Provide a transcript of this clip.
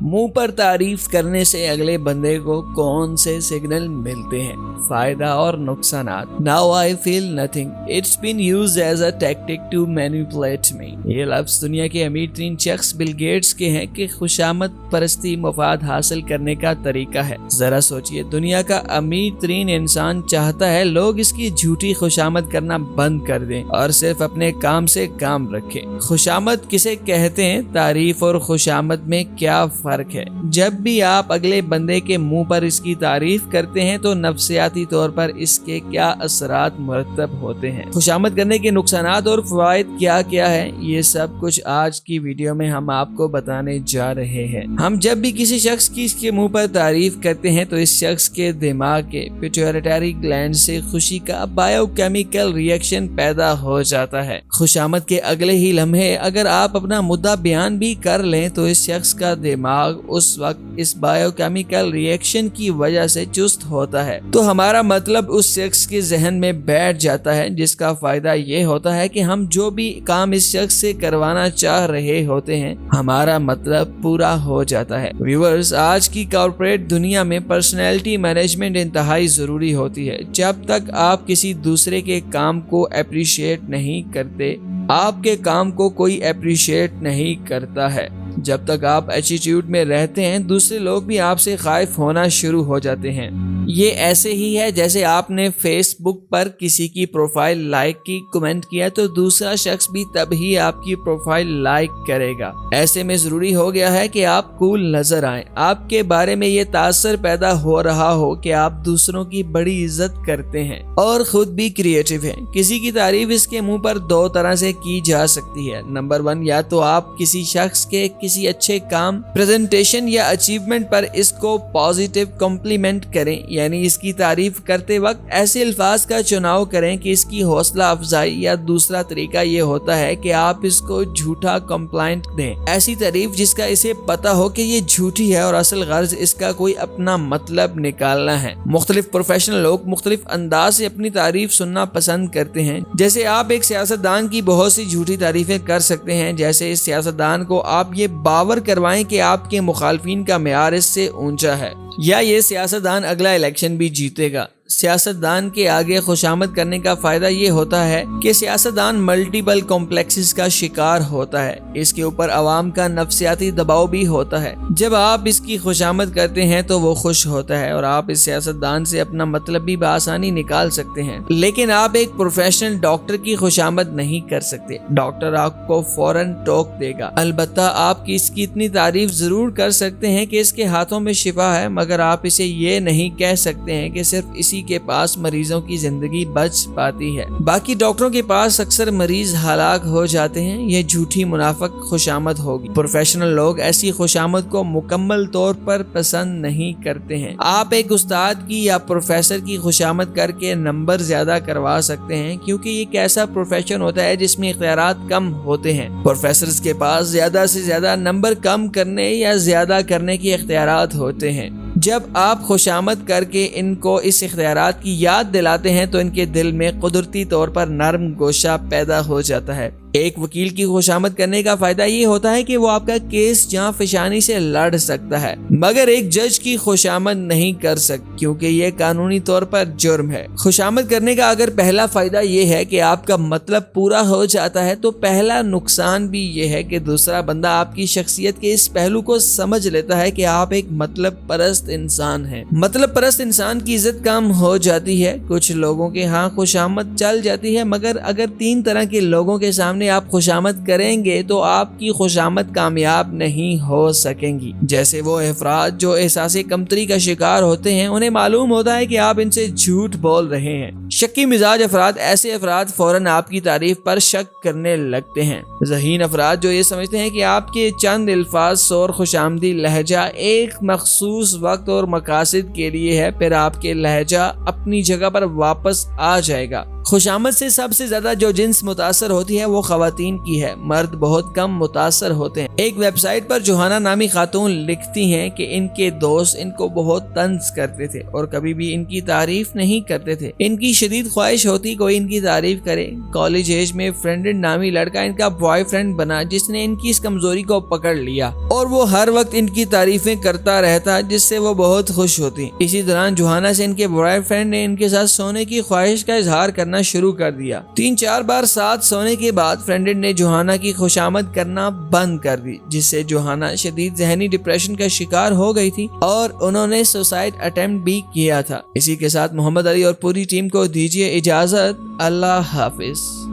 मुंह पर तारीफ करने से अगले बंदे को कौन से सिग्नल मिलते हैं, फायदा और नुकसानात। Now I feel nothing, it's been used as a tactic to manipulate me. ये लफ्ज दुनिया के अमीर तरीन शख्स बिल गेट्स के हैं कि खुशामद परस्ती मफाद हासिल करने का तरीका है। जरा सोचिए, दुनिया का अमीर तरीन इंसान चाहता है लोग इसकी झूठी खुशामद करना बंद कर दें और सिर्फ अपने काम से काम रखें। खुशामद किसे कहते हैं, तारीफ और खुशामद में क्या फर्क है? जब भी आप अगले बंदे के मुंह पर इसकी तारीफ करते हैं तो नफ्सियाती तौर पर इसके क्या असरात मुरतब होते हैं, खुशामद करने के नुकसानात और फवाइद क्या क्या है, ये सब कुछ आज की वीडियो में हम आपको बताने जा रहे हैं। हम जब भी किसी शख्स की इसके मुंह पर तारीफ करते हैं तो इस शख्स के दिमाग के पिट्यूटरी ग्लैंड से खुशी का बायोकेमिकल रिएक्शन पैदा हो जाता है। खुशामद के अगले ही लम्हे अगर आप अपना मुद्दा बयान भी कर लें तो इस शख्स का दिमाग उस वक्त इस बायोकेमिकल रिएक्शन की वजह से चुस्त होता है, तो हमारा मतलब उस शख्स के जहन में बैठ जाता है, जिसका फायदा ये होता है कि हम जो भी काम इस शख्स से करवाना चाह रहे होते हैं हमारा मतलब पूरा हो जाता है। व्यूअर्स, आज की कॉर्पोरेट दुनिया में पर्सनैलिटी मैनेजमेंट इंतहाई जरूरी होती है। जब तक आप किसी दूसरे के काम को अप्रिशिएट नहीं करते, आपके काम को कोई अप्रिशिएट नहीं करता है। जब तक आप एटीट्यूड में रहते हैं दूसरे लोग भी आपसे खौफ होना शुरू हो जाते हैं। ये ऐसे ही है जैसे आपने फेसबुक पर किसी की प्रोफाइल लाइक की, कमेंट किया तो दूसरा शख्स भी तभी आपकी प्रोफाइल लाइक करेगा। ऐसे में जरूरी हो गया है कि आप कूल नजर आएं, आपके बारे में ये तासर पैदा हो रहा हो कि आप दूसरों की बड़ी इज्जत करते हैं और खुद भी क्रिएटिव हैं। किसी की तारीफ इसके मुंह पर दो तरह से की जा सकती है। नंबर 1, या तो आप किसी शख्स के किसी अच्छे काम, प्रेजेंटेशन या अचीवमेंट पर इसको पॉजिटिव कॉम्प्लीमेंट करें, यानी इसकी तारीफ करते वक्त ऐसे अल्फाज का चुनाव करें कि इसकी हौसला अफजाई, या दूसरा तरीका ये होता है कि आप इसको झूठा कॉम्प्लीमेंट दें, ऐसी तारीफ जिसका इसे पता हो कि ये झूठी है और असल गर्ज इसका कोई अपना मतलब निकालना है। मुख्तलिफ प्रोफेशनल लोग मुख्तलिफ अंदाज से अपनी तारीफ सुनना पसंद करते हैं। जैसे आप एक सियासतदान की बहुत सी झूठी तारीफें कर सकते हैं, जैसे इस सियासतदान को आप ये बावर करवाएं कि आपके मुखालफिन का मेयार इससे ऊंचा है, या ये सियासतदान अगला इलेक्शन भी जीतेगा। सियासतदान के आगे खुशामद करने का फायदा ये होता है कि सियासतदान मल्टीपल कॉम्प्लेक्सेस का शिकार होता है, इसके ऊपर अवाम का नफ्सियाती दबाव भी होता है। जब आप इसकी खुशामद करते हैं तो वो खुश होता है और आप इस सियासतदान से अपना मतलब भी बआसानी निकाल सकते हैं। लेकिन आप एक प्रोफेशनल डॉक्टर की खुशामद नहीं कर सकते, डॉक्टर आपको फौरन टोक देगा। अलबत्ता आप इसकी इतनी तारीफ जरूर कर सकते हैं कि इसके हाथों में शिफा है, मगर आप इसे ये नहीं कह सकते हैं कि सिर्फ इसी के पास मरीजों की जिंदगी बच पाती है, बाकी डॉक्टरों के पास अक्सर मरीज हलाक हो जाते हैं। ये झूठी मुनाफिक खुशामद होगी। प्रोफेशनल लोग ऐसी खुशामद को मुकम्मल तौर पर पसंद नहीं करते हैं। आप एक उस्ताद की या प्रोफेसर की खुशामद करके नंबर ज्यादा करवा सकते हैं, क्योंकि ये एक ऐसा प्रोफेशन होता है जिसमें इख्तियारात कम होते हैं। प्रोफेसर्स के पास ज्यादा से ज्यादा नंबर कम करने या ज्यादा करने के इख्तियारात होते हैं। जब आप खुशामद करके इनको इस इख्तियारात की याद दिलाते हैं तो इनके दिल में कुदरती तौर पर नरम गोशा पैदा हो जाता है। एक वकील की खुशामद करने का फायदा ये होता है कि वो आपका केस जहाँ फिशानी से लड़ सकता है, मगर एक जज की खुशामद नहीं कर सकता, क्योंकि ये कानूनी तौर पर जुर्म है। खुशामद करने का अगर पहला फायदा ये है कि आपका मतलब पूरा हो जाता है, तो पहला नुकसान भी ये है कि दूसरा बंदा आपकी शख्सियत के इस पहलू को समझ लेता है कि आप एक मतलब परस्त इंसान हैं। मतलब परस्त इंसान की इज्जत कम हो जाती है। कुछ लोगों के यहाँ खुशामद चल जाती है, मगर अगर 3 तरह के लोगों के सामने आप खुशामद करेंगे तो आपकी खुशामद कामयाब नहीं हो सकेंगी। जैसे वो अफराद जो एहसासे कमतरी का शिकार होते हैं, उन्हें मालूम होता है कि आप इनसे झूठ बोल रहे हैं। शक्की मिजाज अफराद, ऐसे अफराद फौरन आपकी तारीफ पर शक करने लगते हैं। ज़हीन अफराद जो ये समझते हैं कि आपके चंद अल्फाज और खुशामदी लहजा एक मखसूस वक्त और मकासद के लिए है, फिर आपके लहजा अपनी जगह पर वापस आ जाएगा। खुशामद से सबसे ज्यादा जो जिन्स मुतासर होती है वो خواتین کی ہے، مرد بہت کم متاثر ہوتے ہیں۔ ایک ویب سائٹ پر جوہانا نامی خاتون لکھتی ہیں کہ ان کے دوست ان کو بہت طنز کرتے تھے اور کبھی بھی ان کی تعریف نہیں کرتے تھے۔ ان کی شدید خواہش ہوتی کوئی ان کی تعریف کرے۔ کالج ایج میں فرینڈن نامی لڑکا ان کا بوائے فرینڈ بنا جس نے ان کی اس کمزوری کو پکڑ لیا اور وہ ہر وقت ان کی تعریفیں کرتا رہتا جس سے وہ بہت خوش ہوتی۔ اسی دوران جوہانا سے ان کے بوائے فرینڈ نے ان کے ساتھ سونے کی خواہش کا اظہار کرنا شروع کر دیا۔ 3-4 بار ساتھ سونے کے بعد فرینڈن نے جوہانا کی خوشامد کرنا بند کر دی، جس سے جوہانا شدید ذہنی ڈپریشن کا شکار ہو گئی تھی اور انہوں نے سوسائڈ اٹیمپٹ بھی کیا تھا۔ اسی کے ساتھ محمد علی اور پوری ٹیم کو دیجیے اجازت۔ اللہ حافظ۔